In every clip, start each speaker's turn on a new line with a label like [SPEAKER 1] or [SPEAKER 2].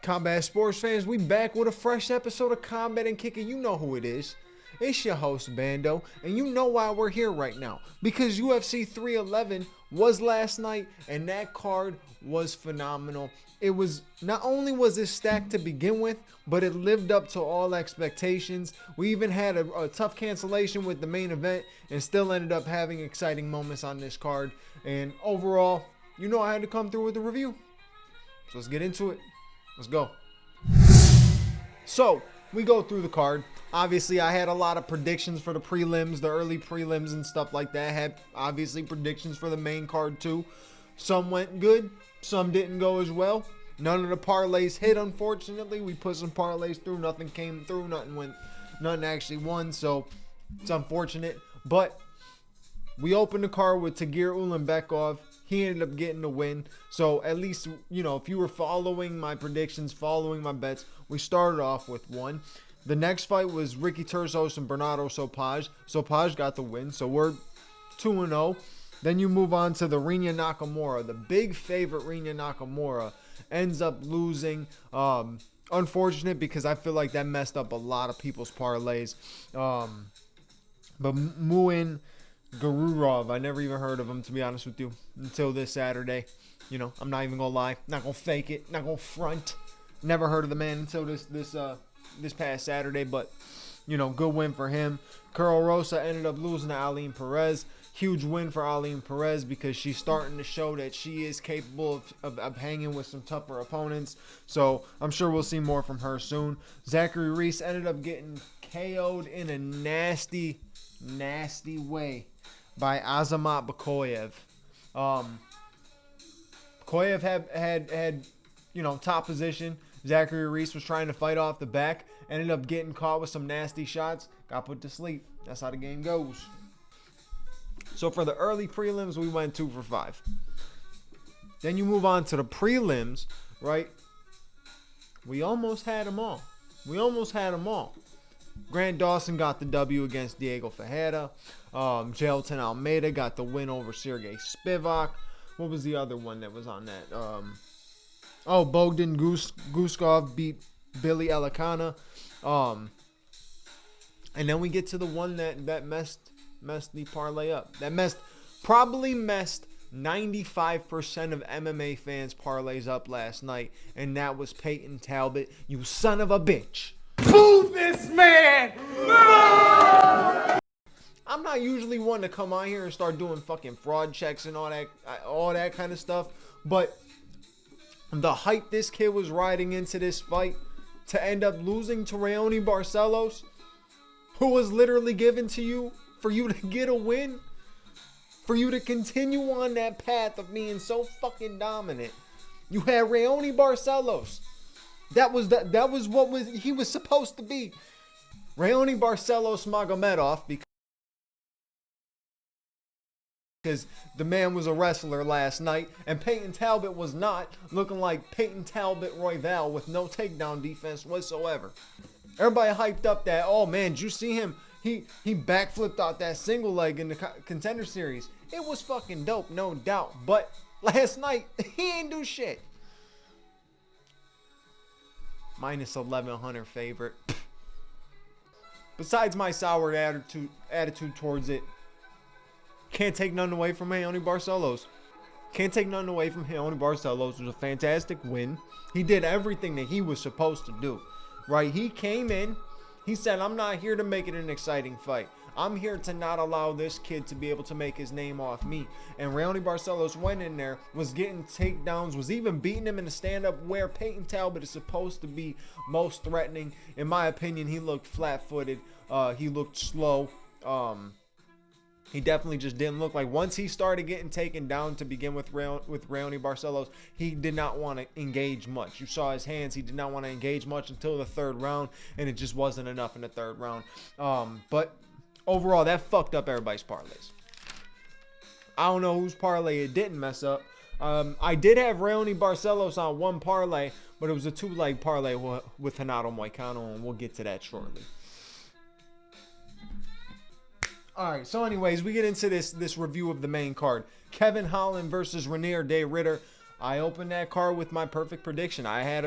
[SPEAKER 1] Combat Sports fans, we back with a fresh episode of Combat and Kicking. You know who it is. It's your host, Bando, and you know why we're here right now. Because UFC 311 was last night, and that card was phenomenal. It was, not only was it stacked to begin with, but it lived up to all expectations. We even had a tough cancellation with the main event, and still ended up having exciting moments on this card. And overall, you know I had to come through with a review. So let's get into it. Let's go. So, we go through the card. Obviously, I had a lot of predictions for the prelims, the early prelims and stuff like that. I had, obviously, predictions for the main card too. Some went good, some didn't go as well. None of the parlays hit, unfortunately. We put some parlays through, nothing came through, nothing actually won, so it's unfortunate. But we opened the card with Tagir Ulanbekov. He ended up getting the win. So at least, you know, if you were following my predictions, following my bets, we started off with one. The next fight was Ricky Turcios and Bernardo Sopaj. Sopaj got the win, so we're 2-0. Then you move on to the Rinya Nakamura. The big favorite Rinya Nakamura ends up losing. Unfortunate, because I feel like that messed up a lot of people's parlays. But Muin Gururov, I never even heard of him, to be honest with you, until this Saturday. You know, I'm not even gonna lie, not gonna fake it, not gonna front. Never heard of the man until this past Saturday, but you know, good win for him. Curl Rosa ended up losing to Aline Perez. Huge win for Aline Perez, because she's starting to show that she is capable of hanging with some tougher opponents. So I'm sure we'll see more from her soon. Zachary Reese ended up getting KO'd in a nasty way by Azamat Bakoyev. Bakoyev had you know, top position. Zachary Reese was trying to fight off the back, ended up getting caught with some nasty shots, got put to sleep. That's how the game goes. So for the early prelims, we went 2 for 5. Then you move on to the prelims, right? We almost had them all. Grant Dawson got the W against Diego Ferreira. Jailton Almeida got the win over Sergey Spivak. What was the other one that was on that? Bogdan Guskov beat Billy Elikana. And then we get to the one that messed the parlay up. That probably messed 95% of MMA fans' parlays up last night. And that was Peyton Talbot. You son of a bitch. Boo this man! No! I'm not usually one to come on here and start doing fucking fraud checks and all that kind of stuff, but the hype this kid was riding into this fight to end up losing to Raoni Barcelos, who was literally given to you for you to get a win, for you to continue on that path of being so fucking dominant. You had Raoni Barcelos. That was what he was supposed to be. Raoni Barcelos Magomedov, because the man was a wrestler last night, and Peyton Talbot was not, looking like Peyton Talbot Royval with no takedown defense whatsoever. Everybody hyped up that, oh man, did you see him? He backflipped out that single leg in the Contender Series. It was fucking dope, no doubt. But last night, he ain't do shit. Minus 1,100 favorite. Besides my sour attitude towards it, can't take nothing away from Raoni Barcelos. Can't take nothing away from Raoni Barcelos. It was a fantastic win. He did everything that he was supposed to do. Right? He came in. He said, I'm not here to make it an exciting fight. I'm here to not allow this kid to be able to make his name off me. And Raoni Barcelos went in there, was getting takedowns, was even beating him in the stand-up where Peyton Talbot is supposed to be most threatening. In my opinion, he looked flat-footed. He looked slow. He definitely just didn't look like, once he started getting taken down to begin with Raoni Barcelos, he did not want to engage much. You saw his hands. He did not want to engage much until the third round, and it just wasn't enough in the third round. But overall, that fucked up everybody's parlays. I don't know whose parlay it didn't mess up. I did have Raoni Barcelos on one parlay, but it was a 2-leg parlay with Renato Moicano, and we'll get to that shortly. All right, so anyways, we get into this review of the main card. Kevin Holland versus Renier de Ridder. I opened that card with my perfect prediction. I had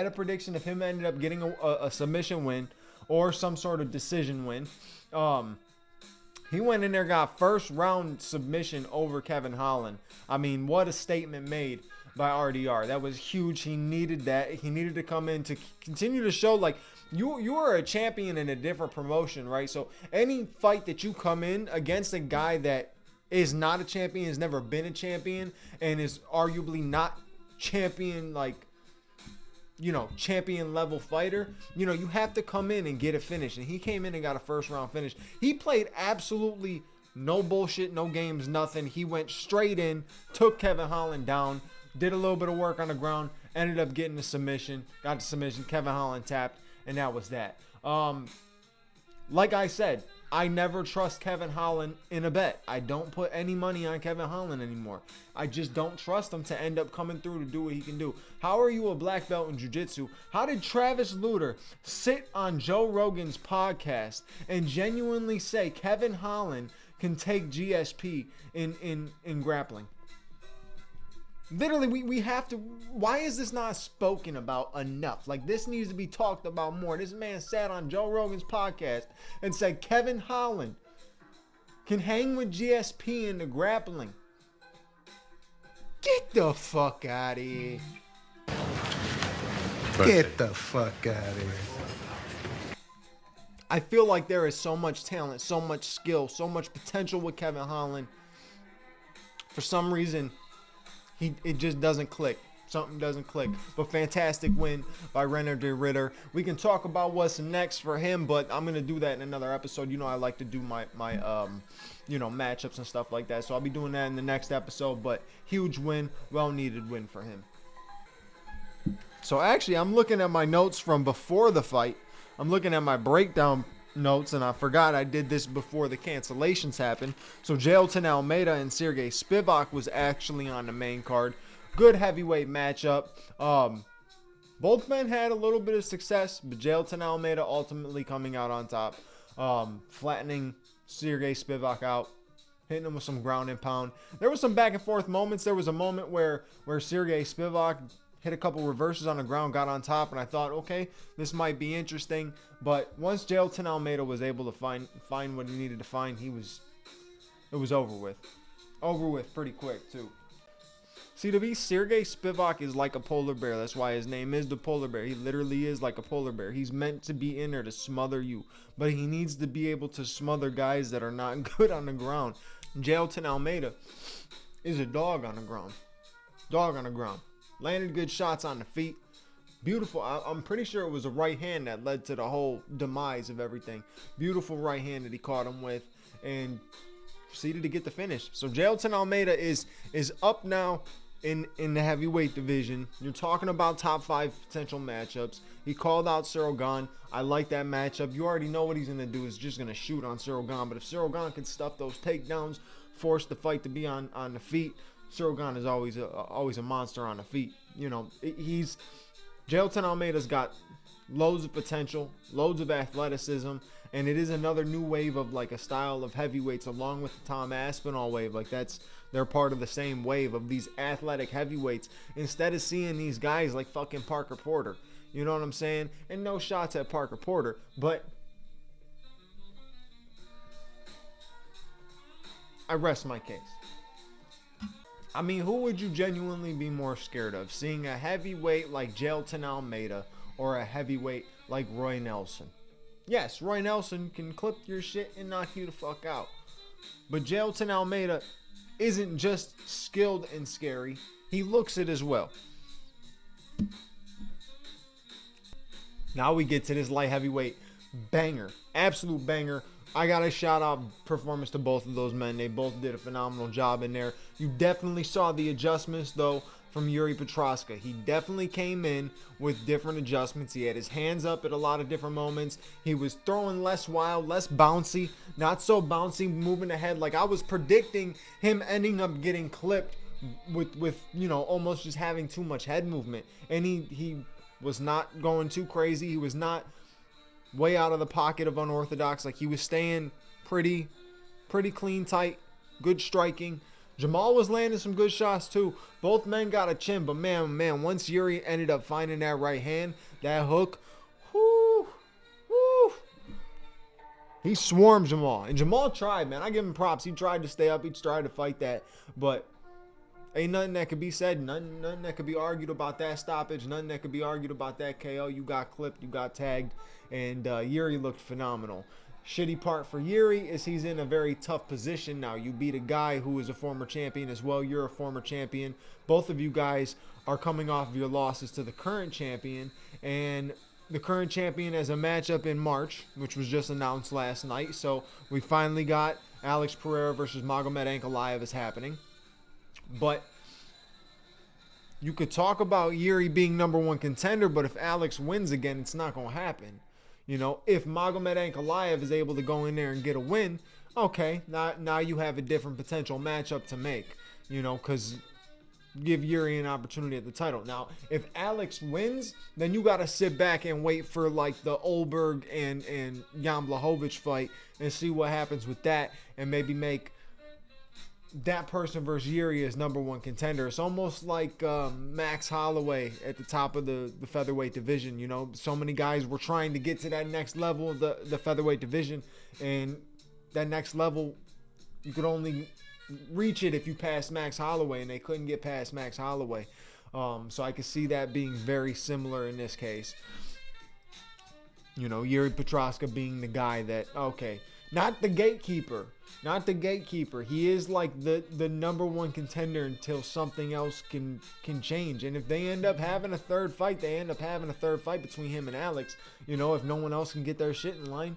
[SPEAKER 1] a prediction of him ended up getting a submission win or some sort of decision win. He went in there, got first round submission over Kevin Holland. I mean, what a statement made by RDR. That was huge. He needed that. He needed to come in to continue to show, like, you are a champion in a different promotion, right? So any fight that you come in against a guy that is not a champion, has never been a champion, and is arguably not champion, like, you know, champion level fighter, you know, you have to come in and get a finish. And he came in and got a first round finish. He played absolutely no bullshit, no games, nothing. He went straight in, took Kevin Holland down, did a little bit of work on the ground, ended up getting the submission, got the submission. Kevin Holland tapped, and that was that. Like I said, I never trust Kevin Holland in a bet. I don't put any money on Kevin Holland anymore. I just don't trust him to end up coming through to do what he can do. How are you a black belt in jiu-jitsu? How did Travis Lutter sit on Joe Rogan's podcast and genuinely say Kevin Holland can take GSP in grappling? Literally, we have to. Why is this not spoken about enough? Like, this needs to be talked about more. This man sat on Joe Rogan's podcast and said Kevin Holland can hang with GSP in the grappling. Get the fuck out of here. Get the fuck out of here. I feel like there is so much talent, so much skill, so much potential with Kevin Holland. For some reason, it just doesn't click. Something doesn't click. But fantastic win by Rener de Ridder. We can talk about what's next for him, but I'm going to do that in another episode. You know, I like to do my you know, matchups and stuff like that. So I'll be doing that in the next episode. But huge win. Well-needed win for him. So actually, I'm looking at my notes from before the fight. I'm looking at my breakdown notes, and I forgot I did this before the cancellations happened. So Jailton Almeida and Sergey Spivak was actually on the main card. Good heavyweight matchup. Both men had a little bit of success, but Jailton Almeida ultimately coming out on top, flattening Sergey Spivak out, hitting him with some ground and pound. There was some back and forth moments. There was a moment where Sergey Spivak hit a couple reverses on the ground, got on top, and I thought, okay, this might be interesting. But once Jailton Almeida was able to find what he needed to find, it was over with. Over with pretty quick, too. See, to me, Sergey Spivak is like a polar bear. That's why his name is the polar bear. He literally is like a polar bear. He's meant to be in there to smother you, but he needs to be able to smother guys that are not good on the ground. Jailton Almeida is a dog on the ground. Dog on the ground. Landed good shots on the feet. Beautiful. I'm pretty sure it was a right hand that led to the whole demise of everything. Beautiful right hand that he caught him with, and proceeded to get the finish. So Jailton Almeida is up now in the heavyweight division. You're talking about top 5 potential matchups. He called out Cyril Gane. I like that matchup. You already know what he's going to do. Is just going to shoot on Cyril Gane. But if Cyril Gane can stuff those takedowns, force the fight to be on the feet, Cyril Gane is always a monster on the feet. You know, Jailton Almeida's got loads of potential, loads of athleticism, and it is another new wave of like a style of heavyweights along with the Tom Aspinall wave. Like they're part of the same wave of these athletic heavyweights. Instead of seeing these guys like fucking Parker Porter, you know what I'm saying? And no shots at Parker Porter, but I rest my case. I mean, who would you genuinely be more scared of? Seeing a heavyweight like Jailton Almeida or a heavyweight like Roy Nelson? Yes, Roy Nelson can clip your shit and knock you the fuck out. But Jailton Almeida isn't just skilled and scary. He looks it as well. Now we get to this light heavyweight banger, absolute banger. I got to shout out performance to both of those men. They both did a phenomenal job in there. You definitely saw the adjustments, though, from Yuri Petroska. He definitely came in with different adjustments. He had his hands up at a lot of different moments. He was throwing less wild, less bouncy, not so bouncy, moving ahead. Like I was predicting him ending up getting clipped with you know, almost just having too much head movement. And he was not going too crazy. He was not way out of the pocket of unorthodox. Like he was staying pretty clean, tight, good striking. Jamal was landing some good shots too. Both men got a chin, but man, once Yuri ended up finding that right hand, that hook, whoo, he swarmed Jamal. And Jamal tried, man. I give him props. He tried to stay up. He tried to fight that, but ain't nothing that could be said. Nothing that could be argued about that stoppage. Nothing that could be argued about that KO. You got clipped. You got tagged. And Yuri looked phenomenal. Shitty part for Yuri is he's in a very tough position now. You beat a guy who is a former champion as well. You're a former champion. Both of you guys are coming off of your losses to the current champion. And the current champion has a matchup in March, which was just announced last night. So we finally got Alex Pereira versus Magomed Ankalaev is happening. But you could talk about Yuri being #1 contender, but if Alex wins again, it's not going to happen. You know, if Magomed Ankalaev is able to go in there and get a win, okay, now you have a different potential matchup to make, you know, because give Yuri an opportunity at the title. Now, if Alex wins, then you got to sit back and wait for, like, the Olberg and Jan Blachowicz fight and see what happens with that and maybe make that person versus Yuri as #1 contender. It's almost like Max Holloway at the top of the featherweight division. You know, so many guys were trying to get to that next level of the featherweight division, and that next level, you could only reach it if you passed Max Holloway, and they couldn't get past Max Holloway. So I could see that being very similar in this case. You know, Yuri Petroska being the guy that, okay, not the gatekeeper. Not the gatekeeper. He is like the #1 contender until something else can change. And if they end up having a third fight, they end up having a third fight between him and Alex. You know, if no one else can get their shit in line,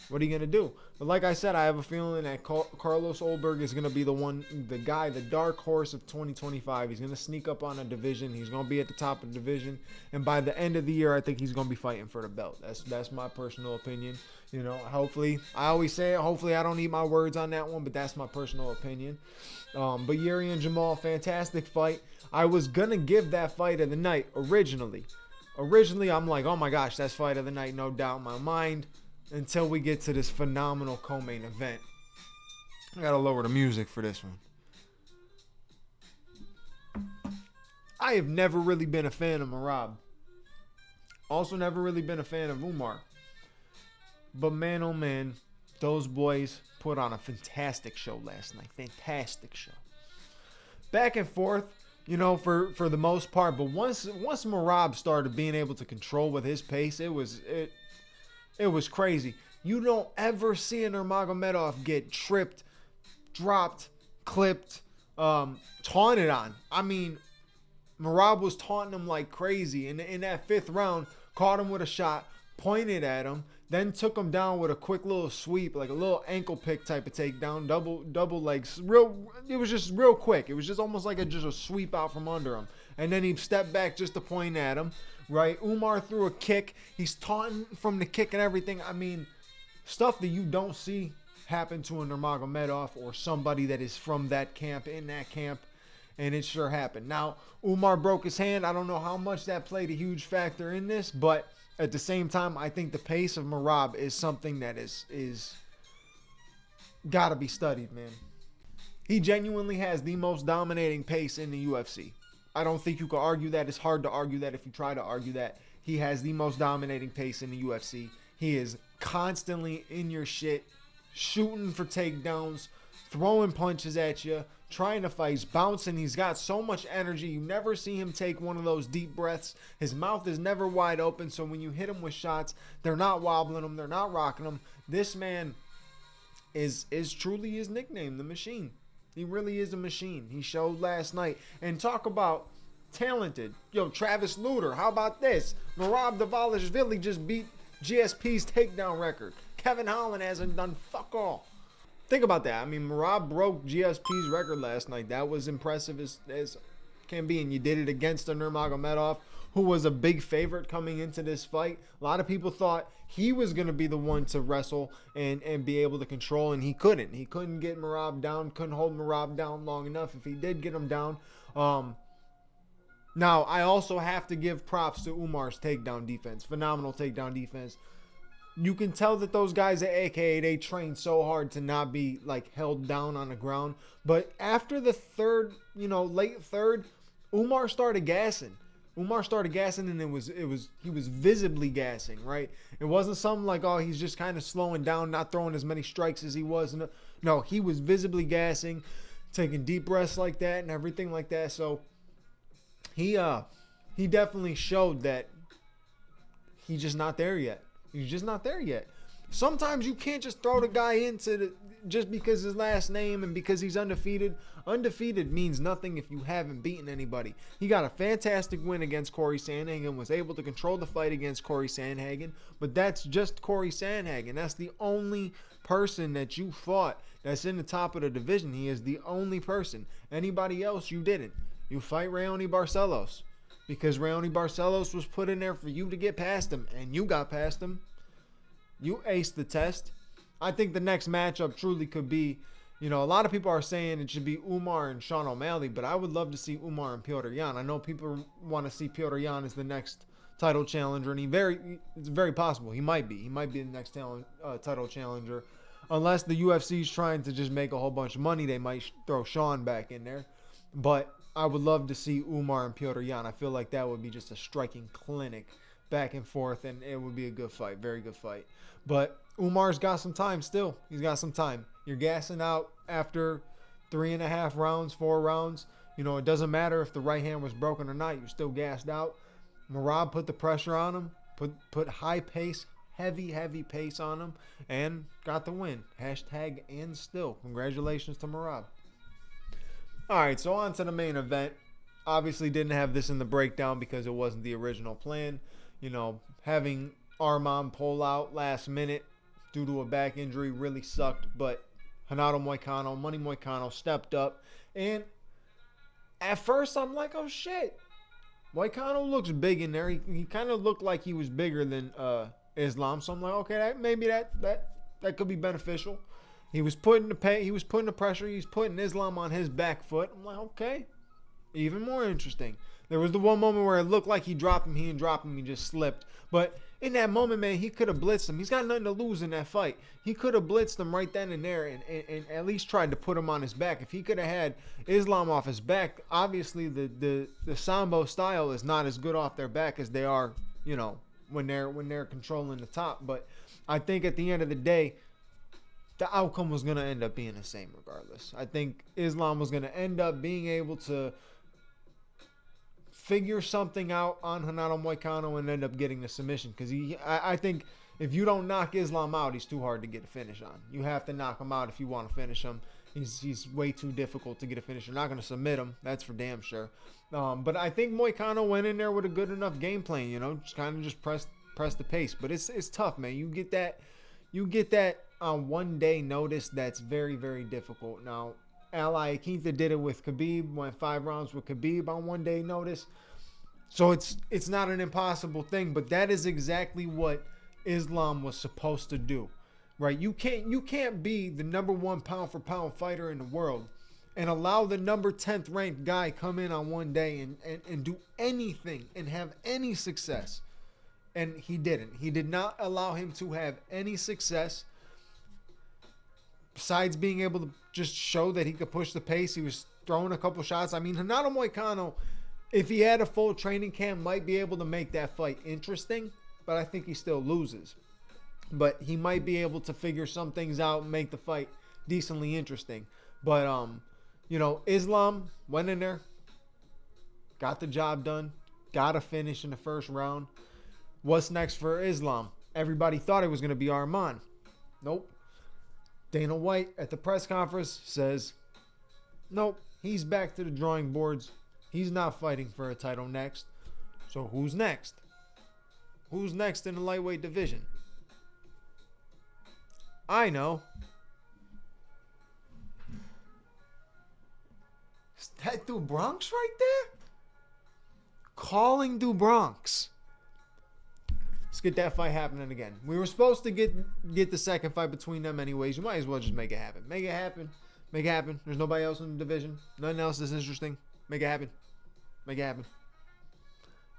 [SPEAKER 1] what are you going to do? But like I said, I have a feeling that Carlos Olberg is going to be the guy, the dark horse of 2025. He's going to sneak up on a division. He's going to be at the top of the division. And by the end of the year, I think he's going to be fighting for the belt. That's my personal opinion. You know, hopefully, I always say it, hopefully I don't eat my words on that one, but that's my personal opinion. But Yuri and Jamal, fantastic fight. I was going to give that fight of the night originally. Originally, I'm like, oh my gosh, that's fight of the night, no doubt in my mind. Until we get to this phenomenal co-main event. I gotta lower the music for this one. I have never really been a fan of Merab. Also never really been a fan of Umar. But man, oh man, those boys put on a fantastic show last night. Fantastic show. Back and forth, you know, for the most part. But once Merab started being able to control with his pace, it was crazy. You don't ever see a Nurmagomedov get tripped, dropped, clipped, taunted on. I mean, Merab was taunting him like crazy. And in that 5th round, caught him with a shot, pointed at him, then took him down with a quick little sweep, like a little ankle pick type of takedown, double legs. It was just real quick. It was just almost like just a sweep out from under him. And then he stepped back just to point at him. Right, Umar threw a kick. He's taunting from the kick and everything. I mean, stuff that you don't see happen to a Nurmagomedov or somebody that is from that camp, in that camp, and it sure happened. Now, Umar broke his hand. I don't know how much that played a huge factor in this, but at the same time, I think the pace of Merab is something that is gotta be studied, man. He genuinely has the most dominating pace in the UFC. I don't think you can argue that. It's hard to argue that if you try to argue that. He has the most dominating pace in the UFC. He is constantly in your shit, shooting for takedowns, throwing punches at you, trying to fight. He's bouncing. He's got so much energy. You never see him take one of those deep breaths. His mouth is never wide open, so when you hit him with shots, they're not wobbling him. They're not rocking him. This man is truly his nickname, the Machine. He really is a machine. He showed last night. And talk about talented. Yo, Travis Lutter. How about this? Merab Dvalishvili just beat GSP's takedown record. Kevin Holland hasn't done fuck all. Think about that. I mean, Merab broke GSP's record last night. That was impressive as can be, and you did it against a Nurmagomedov, who was a big favorite coming into this fight. A lot of people thought he was going to be the one to wrestle and be able to control, and he couldn't. He couldn't get Merab down, couldn't hold Merab down long enough. If he did get him down, now I also have to give props to Umar's takedown defense. Phenomenal takedown defense. You can tell that those guys at AKA, they train so hard to not be like held down on the ground. But after the third, late third, Umar started gassing. And he was visibly gassing, right? It wasn't something like, oh, he's just kind of slowing down, not throwing as many strikes as he was. No, he was visibly gassing, taking deep breaths like that and everything like that. So he definitely showed that he's just not there yet. He's just not there yet. Sometimes you can't just throw the guy into just because his last name and because he's undefeated. Undefeated means nothing if you haven't beaten anybody. He got a fantastic win against Corey Sandhagen, was able to control the fight against Corey Sandhagen, but that's just Corey Sandhagen. That's the only person that you fought that's in the top of the division. He is the only person. Anybody else, you didn't. You fight Raoni Barcelos because Raoni Barcelos was put in there for you to get past him, and you got past him. You aced the test. I think the next matchup truly could be, a lot of people are saying it should be Umar and Sean O'Malley, but I would love to see Umar and Petr Yan. I know people want to see Petr Yan as the next title challenger, and it's very possible. He might be. He might be the next title challenger. Unless the UFC is trying to just make a whole bunch of money, they might throw Sean back in there. But I would love to see Umar and Petr Yan. I feel like that would be just a striking clinic back and forth, and it would be a good fight. Very good fight. But Umar's got some time still. He's got some time. You're gassing out after 3.5 rounds, 4 rounds. It doesn't matter if the right hand was broken or not. You're still gassed out. Merab put the pressure on him, put high pace, heavy pace on him, and got the win. Hashtag and still. Congratulations to Merab. All right, so on to the main event. Obviously didn't have this in the breakdown because it wasn't the original plan. Having Arman pull out last minute due to a back injury really sucked, but Renato Moicano, Money Moicano, stepped up. And at first I'm like, oh shit. Moicano looks big in there. He kind of looked like he was bigger than Islam. So I'm like, okay, maybe that could be beneficial. He was putting the pressure. He was putting Islam on his back foot. I'm like, okay, even more interesting. There was the one moment where it looked like he dropped him. He didn't drop him. He just slipped. But in that moment, man, he could have blitzed him. He's got nothing to lose in that fight. He could have blitzed him right then and there and at least tried to put him on his back. If he could have had Islam off his back, obviously the Sambo style is not as good off their back as they are, when they're controlling the top. But I think at the end of the day, the outcome was going to end up being the same regardless. I think Islam was going to end up being able to figure something out on Renato Moicano and end up getting the submission. Because I think if you don't knock Islam out, he's too hard to get a finish on. You have to knock him out if you want to finish him. He's way too difficult to get a finish. You're not going to submit him. That's for damn sure. But I think Moicano went in there with a good enough game plan. Just kind of press the pace. But it's tough, man. You get that on 1 day notice. That's very, very difficult. Now, Ali Akinta did it with Khabib, went 5 rounds with Khabib on 1 day notice. So it's not an impossible thing, but that is exactly what Islam was supposed to do. Right? You can't be the number 1 pound for pound fighter in the world and allow the number 10th ranked guy come in on 1 day and do anything and have any success. And he didn't. He did not allow him to have any success. Besides being able to just show that he could push the pace, he was throwing a couple shots. I mean, Renato Moicano, if he had a full training camp, might be able to make that fight interesting, but I think he still loses. But he might be able to figure some things out and make the fight decently interesting. But, Islam went in there, got the job done, got a finish in the first round. What's next for Islam? Everybody thought it was going to be Arman. Nope. Dana White at the press conference says, nope, he's back to the drawing boards. He's not fighting for a title next. So who's next? Who's next in the lightweight division? I know. Is that Du Bronx right there? Calling Du Bronx. Let's get that fight happening again. We were supposed to get the second fight between them anyways. You might as well just make it happen. Make it happen. Make it happen. There's nobody else in the division. Nothing else is interesting. Make it happen. Make it happen.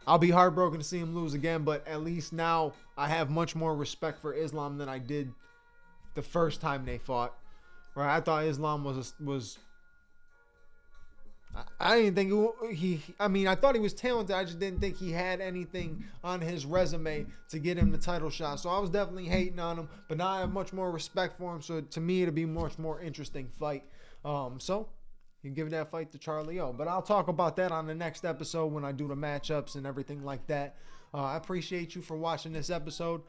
[SPEAKER 1] I'll be heartbroken to see him lose again, but at least now I have much more respect for Islam than I did the first time they fought. Right? I thought Islam was I didn't think I thought he was talented. I just didn't think he had anything on his resume to get him the title shot. So I was definitely hating on him, but now I have much more respect for him. So to me, it'll be a much more interesting fight. So you give that fight to Charlie O. But I'll talk about that on the next episode when I do the matchups and everything like that. I appreciate you for watching this episode.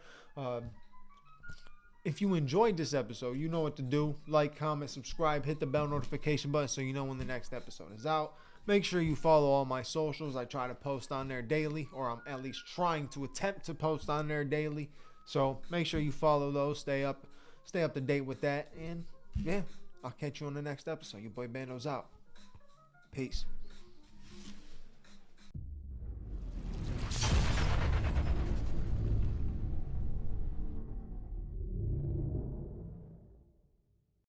[SPEAKER 1] If you enjoyed this episode, you know what to do. Like, comment, subscribe, hit the bell notification button so you know when the next episode is out. Make sure you follow all my socials. I try to post on there daily, or I'm at least trying to attempt to post on there daily. So make sure you follow those. Stay up to date with that. And yeah, I'll catch you on the next episode. Your boy Bando's out. Peace.